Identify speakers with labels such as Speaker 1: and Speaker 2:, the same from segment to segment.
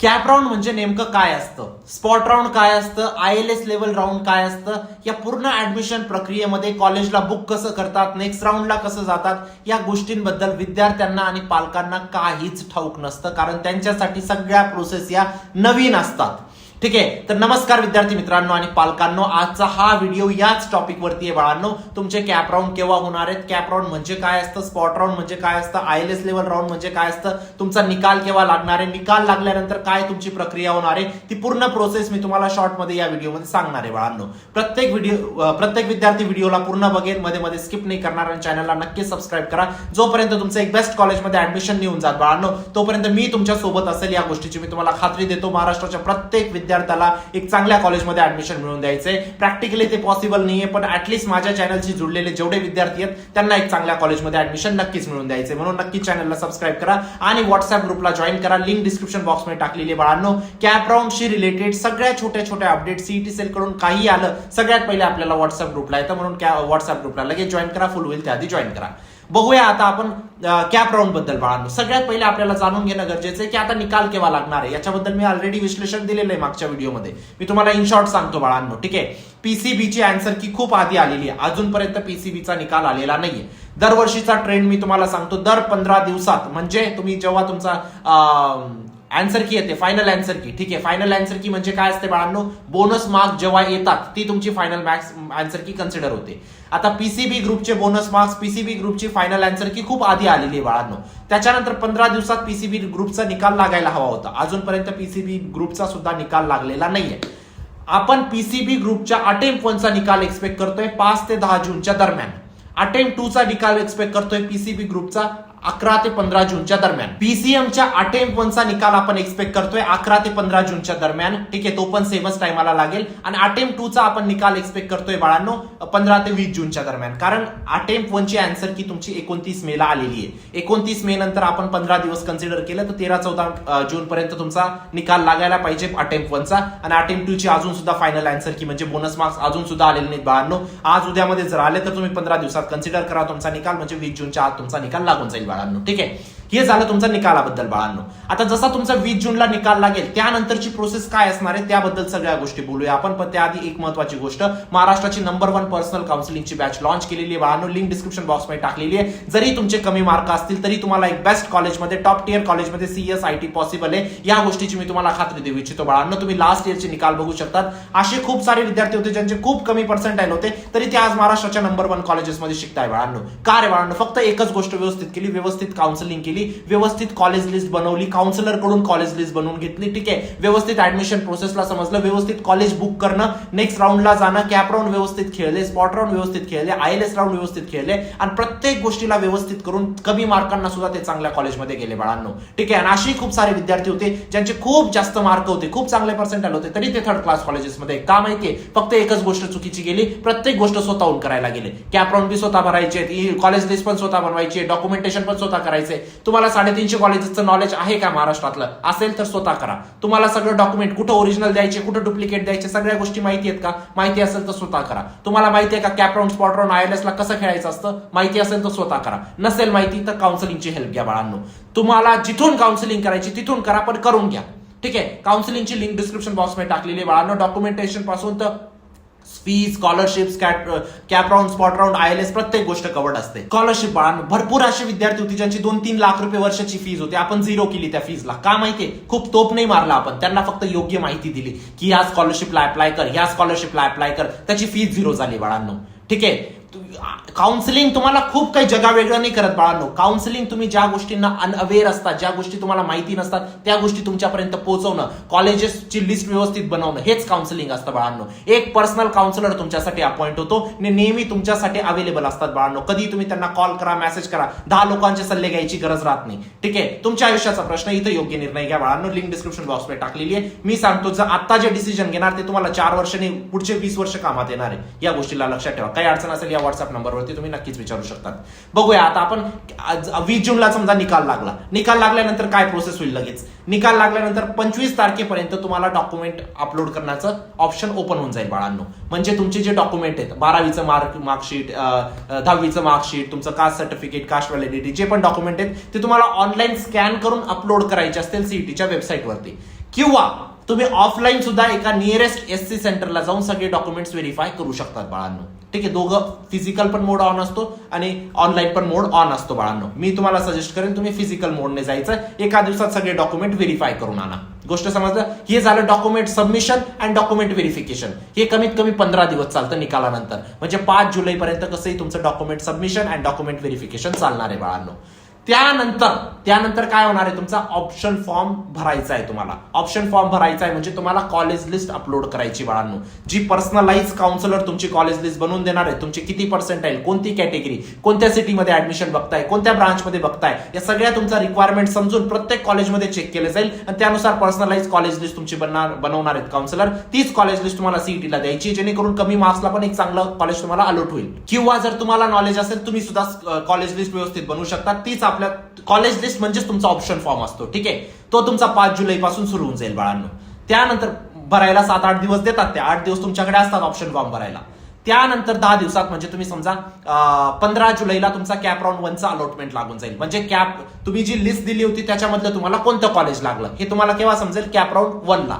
Speaker 1: Cap round म्हणजे नेमकं काय असतं, स्पॉट राऊंड काय असतं, ILS लेवल राऊंड काय असतं, या पूर्ण ऍडमिशन प्रक्रियेमध्ये कॉलेजला बुक कसं करतात, नेक्स्ट राऊंडला कसं जातात, या गोष्टींबद्दल विद्यार्थ्यांना आणि पालकांना काहीच ठाऊक नसतं, कारण त्यांच्यासाठी सगळ्या प्रोसेस या नवीन असतात. ठीक आहे, तर नमस्कार विद्यार्थी मित्रांनो आणि पालकांनो, आजचा हा व्हिडिओ याच टॉपिक वरती आहे बाळांनो. तुमचे कॅप राऊंड केव्हा होणार आहेत, कॅप राऊंड म्हणजे काय असतं, स्पॉट राऊंड म्हणजे काय असतं, ILS लेवल राऊंड म्हणजे काय असतं, तुमचा निकाल केव्हा लागणार आहे, निकाल लागल्यानंतर काय तुमची प्रक्रिया होणार आहे, ती पूर्ण प्रोसेस मी तुम्हाला शॉर्ट मध्ये या व्हिडिओमध्ये सांगणार आहे बाळांनो. प्रत्येक विद्यार्थी व्हिडिओला पूर्ण बघेल, मध्ये मध्ये स्किप नाही करणार आणि चॅनलला नक्की सबस्क्राईब करा. जोपर्यंत तुमचं एक बेस्ट कॉलेजमध्ये ऍडमिशन निघून जात बाळांनो, तोपर्यंत मी तुमच्या सोबत असेल या गोष्टीची मी तुम्हाला खात्री देतो. महाराष्ट्राच्या प्रत्येक विद्यार्थ्याला एक चांगल्या कॉलेजमध्ये ऍडमिशन मिळवून द्यायचंय. प्रॅक्टिकली ते पॉसिबल नाहीये, पण ऍटलीस्ट माझ्या चॅनलशी जुडलेले जेवढे विद्यार्थी आहेत त्यांना एक चांगल्या कॉलेजमध्ये ऍडमिशन नक्कीच मिळवून द्यायचंय. म्हणून नक्की चॅनलला सबस्क्राईब करा आणि व्हॉट्सअप ग्रुपला जॉईन करा. लिंक डिस्क्रिप्शन बॉक्समध्ये टाकलेली आहे बाळांनो. कॅप राऊंडशी रिलेटेड सगळ्या छोट्या छोट्या अपडेट, सीईटी सेल कडून काही आलं सगळ्यात पहिले आपल्याला व्हॉट्सअप ग्रुपला येतं, म्हणून व्हॉट्सअप ग्रुपला लगेच जॉईन करा. फुल होईल त्याआधी जॉईन करा. बघूया आता आपण कॅप राऊंड बद्दल बाळांनो. सगळ्यात पहिले आपल्याला जाणून घेणं गरजेचं आहे की आता निकाल केव्हा लागणार आहे. याच्याबद्दल मी ऑलरेडी विश्लेषण दिलेलं आहे मागच्या व्हिडिओमध्ये, मी तुम्हाला इन शॉर्ट सांगतो बाळांनो. ठीक आहे, पीसीबीची आन्सर की खूप आधी आलेली आहे, अजूनपर्यंत पीसीबीचा निकाल आलेला नाहीये. दरवर्षीचा ट्रेंड मी तुम्हाला सांगतो, दर 15 दिवसात, म्हणजे तुम्ही जेव्हा तुमचा आन्सर की येते, फायनल आन्सर की. ठीक आहे, फायनल आन्सर की म्हणजे काय असते बाळांनो, बोनस मार्क्स जेव्हा येतात ती तुमची फायनल आन्सर की कन्सिडर होते. आता पीसीबी ग्रुपचे बोनस मार्क्स, पीसीबी ग्रुपची फायनल आन्सर की खूप आधी आलेली आहे बाळांनो. त्याच्यानंतर 15 दिवसात पीसीबी ग्रुपचा निकाल लागायला हवा होता, अजूनपर्यंत पीसीबी ग्रुपचा सुद्धा निकाल लागलेला नाहीये. आपण पीसीबी ग्रुपच्या अटेम्प्ट 1 चा निकाल एक्सपेक्ट करतोय 5 ते 10 जूनच्या दरम्यान. अटेम्प्ट 2 चा निकाल एक्सपेक्ट करतोय पीसीबी ग्रुपचा 11 ते 15 जूनच्या दरम्यान. पीसीएमच्या अटेम्प्ट 1 चा निकाल आपण एक्सपेक्ट करतोय 11 ते 15 जूनच्या दरम्यान. ठीक आहे, तो पण सेमच टाइमाला लागेल. आणि अटेम्प्ट 2 चा आपण निकाल एक्सपेक्ट करतोय बाळांनो 15 ते 20 जूनच्या दरम्यान, कारण अटेम्प्ट 1 ची आन्सर की तुमची 29 मे ला आलेली आहे. 29 मे नंतर आपण 15 दिवस कन्सिडर केलं तर 13-14 जून पर्यंत तुमचा निकाल लागायला पाहिजे अटेम्प्ट 1 चा. आणि अटेम्प्ट 2 ची अजून सुद्धा फायनल आन्सर की म्हणजे बोनस मार्क्स अजून सुद्धा आलेले नाहीत बाळांनो. आज उद्यामध्ये जर आले तर तुम्ही 15 दिवसात कन्सिडर करा तुमचा निकाल, म्हणजे 20 जूनच्या आत तुमचा निकाल लागून जाईल बाळांनो. ठीक आहे, हे झालं तुमचा निकालाबद्दल बाळांनो. आता जसा तुमचा 20 जूनला निकाल लागेल त्यानंतरची प्रोसेस काय असणार आहे त्याबद्दल सगळ्या गोष्टी बोलूया आपण. पण त्याआधी एक महत्वाची गोष्ट, महाराष्ट्राची नंबर 1 पर्सनल काउन्सिलिंगची बॅच लॉन्च केलेली आहे बाळांनो. लिंक डिस्क्रिप्शन बॉक्समध्ये टाकलेली आहे. जरी तुमचे कमी मार्क असतील तरी तुम्हाला एक बेस्ट कॉलेजमध्ये, टॉप टियर कॉलेजमध्ये CS IT पॉसिबल आहे, या गोष्टीची मी तुम्हाला खात्री देऊ इच्छितो बाळांनो. तुम्ही लास्ट इयरचे निकाल बघू शकतात. असे खूप सारे विद्यार्थी होते ज्यांचे खूप कमी पर्सेंटाईल होते, तरी ते आज महाराष्ट्राच्या नंबर 1 कॉलेजेसमध्ये शिकताय बाळांनो. का रे बाळांनो? फक्त एकच गोष्ट व्यवस्थित केली, व्यवस्थित काउन्सिलिंग केली, व्यवस्थित कॉलेज लिस्ट बनवली, काउन्सिलर कडून कॉलेज लिस्ट बनवून घेतली. ठीक आहे, व्यवस्थित ऍडमिशन प्रोसेसला समजलं, व्यवस्थित कॉलेज बुक करणं, नेक्स्ट राऊंडला जाणं, कॅप राऊंड व्यवस्थित खेळले, स्पॉट राऊंड व्यवस्थित खेळले, ILS राऊंड व्यवस्थित खेळले आणि प्रत्येक गोष्टीला व्यवस्थित करून कमी मार्कांना सुद्धा ते चांगल्या कॉलेजमध्ये गेले बाळांनो. ठीक आहे, आणि अशी खूप सारे विद्यार्थी होते ज्यांचे खूप जास्त मार्क होते, खूप चांगले पर्सेंटाईल होते, तरी ते थर्ड क्लास कॉलेजेसमध्ये. का माहितीये? फक्त एकच गोष्ट चुकीची गेली, प्रत्येक गोष्ट स्वतःहून करायला गेले. कॅप राऊंड बी स्वतः भरायचे, कॉलेज लिस्ट पण स्वतः बनवायची, डॉक्युमेंटेशन पण स्वतः करायचे. तुम्हाला 350 कॉलेजेसचं नॉलेज आहे का महाराष्ट्रातलं? असेल तर स्वतः करा. तुम्हाला सगळं डॉक्युमेंट कुठं ओरिजिनल द्यायचे, कुठं डुप्लिकेट द्यायचे, सगळ्या गोष्टी माहिती आहेत का? माहिती असेल तर स्वतः करा. तुम्हाला माहिती आहे का cap round, spot round, ILS ला कसं खेळायचं असतं? माहिती असेल तर स्वतः करा. नसेल माहिती तर काउन्सिलिंगची हेल्प घ्या बाळांनो. तुम्हाला जिथून काउन्सिलिंग करायची तिथून करा, पण करून घ्या. ठीक आहे, काउन्सिलिंगची लिंक डिस्क्रिप्शन बॉक्समध्ये टाकलेली आहे बाळांनो. डॉक्युमेंटेशन पासून तर fee, scholarships, cap round, spot round, ILS प्रत्येक गोष्ट कव्हर्ड असते. स्कॉलरशिप बाळांनो, भरपूर असे विद्यार्थी होते ज्यांची 2-3 लाख रुपये वर्षाची फीज होती, आपण 0 केली त्या फीजला. का माहितीये? खूप तोप नाही मारला आपण, त्यांना फक्त योग्य माहिती दिली की ह्या स्कॉलरशिपला अप्लाय कर, ह्या स्कॉलरशिपला अप्लाय कर, त्याची फीज 0 झाली बाळांनो. ठीक आहे, काउन्सिलिंग तुम्हाला खूप काही जगा वेगळं नाही करत बाळांनो. काउन्सिलिंग तुम्ही ज्या गोष्टींना अनअवेअर असतात, ज्या गोष्टी तुम्हाला माहिती नसतात, त्या गोष्टी तुमच्यापर्यंत पोहोचवणं, कॉलेजेसची लिस्ट व्यवस्थित बनवणं, हेच काउन्सिलिंग असतं बाळांनो. एक पर्सनल काउन्सिलर तुमच्यासाठी अपॉइंट होतो, नेहमी तुमच्यासाठी अवेलेबल असतात बाळांनो. कधी तुम्ही त्यांना कॉल करा, मेसेज करा, 10 लोकांचे सल्ले घ्यायची गरज राहत नाही. ठीक आहे, तुमच्या आयुष्याचा प्रश्न, इथं योग्य निर्णय घ्या बाळांनो. लिंक डिस्क्रिप्शन बॉक्समध्ये टाकलेली आहे. मी सांगतो, जर आता जे डिसिजन घेणार ते तुम्हाला 4 वर्षांनी, पुढचे 20 वर्ष कामात येणार आहे. या गोष्टीला लक्षात ठेवा. काही अडचण असेल या व्हॉट्सअप नंबरवरती तुम्ही नक्कीच विचारू शकतात. बघूया आता आपण 20 जूनला समजा निकाल लागला. निकाल लागल्यानंतर काय प्रोसेस होईल? लगेच निकाल लागल्यानंतर 25 तारखेपर्यंत तुम्हाला डॉक्युमेंट अपलोड करण्याचं ऑप्शन ओपन होऊन जाईल बाळांनो. म्हणजे तुमचे जे डॉक्युमेंट आहेत, 12वीचं मार्कशीट, 10वीचं मार्कशीट, तुमचं कास्ट सर्टिफिकेट, कास्ट व्हॅलिडिटी, जे पण डॉक्युमेंट आहेत ते तुम्हाला ऑनलाईन स्कॅन करून अपलोड करायचे असतील सीईटीच्या वेबसाईटवरती. किंवा तुम्ही ऑफलाईन सुद्धा एका नियरेस्ट SC सेंटरला जाऊन सगळे डॉक्युमेंट्स व्हेरीफाय करू शकतात बाळांनो. ठीक आहे, दोघं फिजिकल पण मोड ऑन असतो आणि ऑनलाईन पण मोड ऑन असतो बाळांनो. मी तुम्हाला सजेस्ट करेन तुम्ही फिजिकल मोडने जायचं, एका दिवसात सगळे डॉक्युमेंट व्हेरीफाय करून आणा. गोष्ट समजलं? हे झालं document submission and document verification. हे कमीत कमी 15 दिवस चालतं निकालानंतर, म्हणजे 5 जुलैपर्यंत कसंही तुमचं document submission and document verification चालणार आहे बाळांनो. त्यानंतर काय होणार आहे, तुमचा ऑप्शन फॉर्म भरायचा आहे. तुम्हाला ऑप्शन फॉर्म भरायचा आहे म्हणजे तुम्हाला कॉलेज लिस्ट अपलोड करायची बाळांनो. जी पर्सनलाइज काउन्सिलर तुमची कॉलेज लिस्ट बनवून देणार आहे, तुमची किती पर्सेंटाईल, कोणती कॅटेगरी, कोणत्या सिटीमध्ये ऍडमिशन बघताय, कोणत्या ब्रांचमध्ये बघताय, या सगळ्या तुमचा रिक्वायरमेंट समजून प्रत्येक कॉलेजमध्ये चेक केलं जाईल आणि त्यानुसार पर्सनलाइज कॉलेज लिस्ट तुमची बनवणार आहेत काउन्सिलर. तीच कॉलेज लिस्ट तुम्हाला सीईटीला द्यायची, जेणेकरून कमी मार्क्सला पण एक चांगलं कॉलेज तुम्हाला अलॉट होईल. किंवा जर तुम्हाला नॉलेज असेल तुम्ही सुद्धा कॉलेज लिस्ट व्यवस्थित बनवू शकता. तीच आपल्या कॉलेज लिस्ट म्हणजेच तुमचा ऑप्शन फॉर्म असतो. ठीक आहे, तो तुमचा 5 जुलै पासून सुरू होऊन जाईल बाळांनो. त्यानंतर भरायला 7-8 दिवस देतात, ते 8 दिवस तुमच्याकडे असतात ऑप्शन फॉर्म भरायला. त्यानंतर 10 दिवसात म्हणजे तुम्ही समजा 15 जुलैला तुमचा कॅप राऊंड 1चा अलॉटमेंट लागून जाईल. म्हणजे कॅप तुम्ही जी लिस्ट दिली होती त्याच्यामधलं तुम्हाला कोणतं कॉलेज लागलं हे तुम्हाला केव्हा समजेल, कॅप राऊंड 1ला.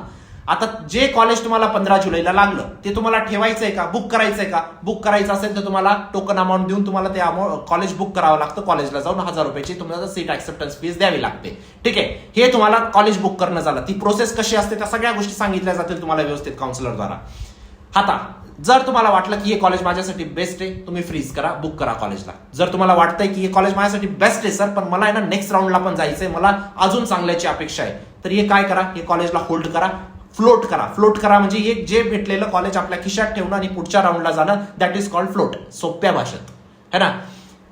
Speaker 1: आता जे कॉलेज तुम्हाला 15 जुलैला लागलं ते तुम्हाला ठेवायचंय का, बुक करायचंय का? बुक करायचं असेल तर तुम्हाला टोकन अमाऊंट देऊन तुम्हाला ते कॉलेज बुक करावं लागतं. कॉलेजला जाऊन 1000 रुपयाची तुम्हाला सीट ऍक्सेप्टन्स फीस द्यावी लागते. ठीक आहे, हे तुम्हाला कॉलेज बुक करणं झालं. ती प्रोसेस कशी असते त्या सगळ्या गोष्टी सांगितल्या जातील तुम्हाला व्यवस्थित काउन्सिलर द्वारा. आता जर तुम्हाला वाटलं की हे कॉलेज माझ्यासाठी बेस्ट आहे, तुम्ही फ्रीज करा, बुक करा कॉलेजला. जर तुम्हाला वाटतंय की हे कॉलेज माझ्यासाठी बेस्ट आहे सर, पण मला आहे ना नेक्स्ट राऊंडला पण जायचंय, मला अजून चांगल्याची अपेक्षा आहे, तर हे काय करा, हे कॉलेजला होल्ड करा, फ्लोट करा म्हणजे एक जे भेटलेलं कॉलेज आपल्या खिशात ठेवणं आणि पुढच्या राऊंडला जाणं, दॅट इज कॉल्ड फ्लोट, सोप्या भाषेत, है ना.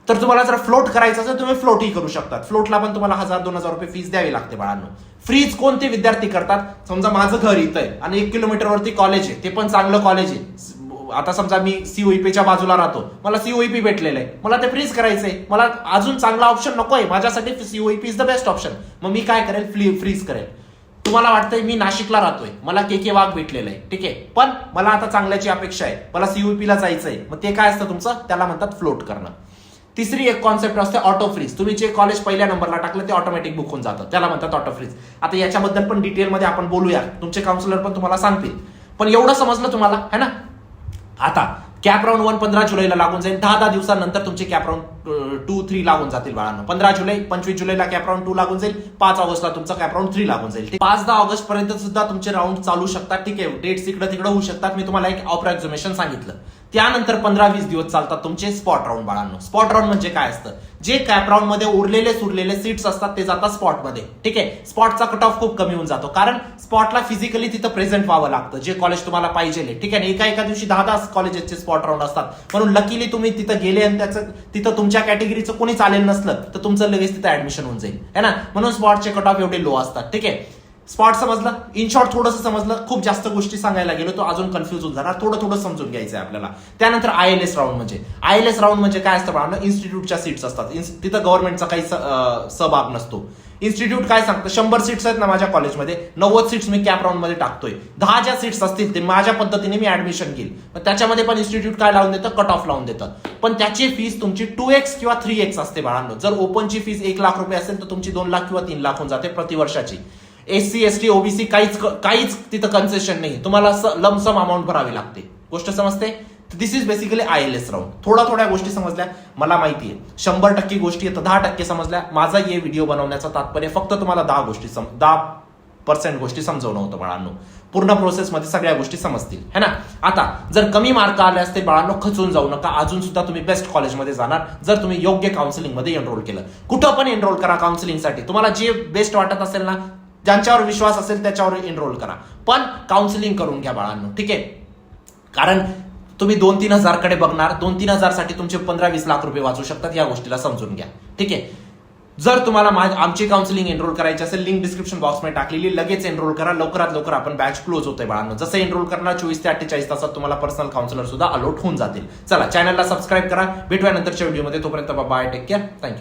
Speaker 1: तर तुम्हाला जर फ्लोट करायचं असेल तुम्ही फ्लोटही करू शकतात. फ्लोटला पण तुम्हाला 1000-2000 रुपये फीस द्यावी लागते बाळांनो. फ्रीज कोणते विद्यार्थी करतात, समजा माझं घर इथं आहे आणि 1 किलोमीटरवरती कॉलेज आहे, ते पण चांगलं कॉलेज आहे. आता समजा मी COEPच्या बाजूला राहतो, मला COEP भेटलेलं आहे, मला ते फ्रीज करायचंय, मला अजून चांगला ऑप्शन नकोय, माझ्यासाठी COEP is the best option. मग मी काय करेल, फ्रीज करेल. तुम्हाला वाटतंय मी नाशिकला राहतोय, मला KK वाघ भेटलेलं आहे, ठीक आहे, पण मला आता चांगल्याची अपेक्षा आहे, मला COEPला जायचंय, मग ते काय असतं तुमचं, त्याला म्हणतात फ्लोट करणं. तिसरी एक कॉन्सेप्ट असते ऑटो फ्रीज. तुम्ही जे कॉलेज पहिल्या नंबरला टाकलं ते ऑटोमॅटिक बुक होऊन जातं, त्याला म्हणतात ऑटो फ्रीज. आता याच्याबद्दल पण डिटेलमध्ये आपण बोलूया, तुमचे काउन्सिलर पण तुम्हाला सांगतील. पण एवढं समजलं तुम्हाला, है ना. आता कॅप राऊंड 1 15 जुलैला लागून जाईल. 10 दिवसानंतर तुमचे कॅप राऊंड 2-3 लागून जातील बाळांनो. 15 जुलै, 25 जुलैला कॅप राऊंड 2 लागून जाईल, 5 ऑगस्टला तुमचा कॅप राऊंड 3 लागून जाईल. 5-10 ऑगस्ट पर्यंत सुद्धा तुमचे राऊंड चालू शकतात. ठीक आहे, डेट्स इकडे तिकडे होऊ शकतात. मी तुम्हाला एक अप्रॉक्सिमेशन सांगितलं. त्यानंतर 15-20 दिवस चालतात तुमचे स्पॉट राऊंड बाळांनो. स्पॉट राऊंड म्हणजे काय असतं, जे कॅप राऊंड मध्ये उरलेले सीट्स असतात ते जातात स्पॉटमध्ये. ठीक आहे, स्पॉटचा कट ऑफ खूप कमी होऊन जातो, कारण स्पॉटला फिजिकली तिथं प्रेझेंट व्हावं लागतं, जे कॉलेज तुम्हाला पाहिजे. ठीक आहे, एका दिवशी 10 कॉलेजेसचे स्पॉट राऊंड असतात, म्हणून लकीली तुम्ही तिथं गेले आणि तिथं तुमच्या कॅटेगरीचं कोणी चालेल नसलं तर तुमचं लगेच तिथं ऍडमिशन होऊन जाईल, है ना. म्हणून स्पॉटचे कट ऑफ एवढे लो असतात. ठीक आहे, स्पॉट समजलं, इन शॉर्ट थोडंसं समजलं. खूप जास्त गोष्टी सांगायला गेलो तो अजून कन्फ्युज होऊन जाणार, थोडं समजून घ्यायचं आहे आपल्याला. त्यानंतर ILS राऊंड म्हणजे काय असतं बाळांनो, इन्स्टिट्यूटच्या सीट्स असतात, तिथं गव्हर्नमेंटचा काही सहभाग नसतो. इन्स्टिट्यूट काय सांगतं, 100 सीट्स आहेत ना माझ्या कॉलेजमध्ये, 90 सीट्स मी कॅप राऊंड मध्ये टाकतोय, 10 ज्या सीट्स असतील ते माझ्या पद्धतीने मी ऍडमिशन घेईल. त्याच्यामध्ये पण इन्स्टिट्यूट काय लावून देतं, कट ऑफ लावून देतं. पण त्याची फीस तुमची 2x किंवा 3x असते बाळांनो. जर ओपनची फीस 1 लाख रुपये असेल तर तुमची 2 लाख किंवा 3 लाख होऊन जाते प्रतिवर्षाची. SC ST OBC काहीच तिथं कन्सेशन नाही, तुम्हाला लमसम अमाऊंट भरावी लागते. गोष्ट समजते. दिस इज बेसिकली ILS राऊंड. थोड्या गोष्टी समजल्या, मला माहिती आहे 100% गोष्टी येतं, 10% समजल्या. माझा हे व्हिडिओ बनवण्याचा तात्पर्य फक्त तुम्हाला 10% गोष्टी समजवणं होतं बाळांनो. पूर्ण प्रोसेसमध्ये सगळ्या गोष्टी समजतील, है ना. आता जर कमी मार्क आले असते बाळांनो, खचून जाऊ नका, अजून सुद्धा तुम्ही बेस्ट कॉलेजमध्ये जाणार जर तुम्ही योग्य काउन्सिलिंग मध्ये एनरोल केलं. कुठं पण एनरोल करा काउन्सिलिंगसाठी, तुम्हाला जे बेस्ट वाटत असेल ना, ज्यांच्यावर विश्वास असेल त्याच्यावर एनरोल करा, पण काउन्सिलिंग करून घ्या बाळांनो. ठीक आहे, कारण तुम्ही 2-3 हजारकडे बघणार, 2-3 हजार साठी तुमचे 15-20 लाख रुपये वाचू शकतात, या गोष्टीला समजून घ्या. ठीक आहे, जर तुम्हाला आमची काउन्सिलिंग एनरोल करायची असेल, लिंक डिस्क्रिप्शन बॉक्समध्ये टाकलेली, लगेच एनरोल करा. लवकरात लवकर आपण बॅच क्लोज होतोय बाळांनो. जसं एनरोल करणार 24 ते 48 तासात तुम्हाला पर्सनल काउन्सिलर सुद्धा अलॉट होऊन जातील. चला, चॅनलला सबस्क्राईब करा. भेटूया नंतरच्या व्हिडिओमध्ये. तोपर्यंत बाय, टेक केअर, थँक्यू.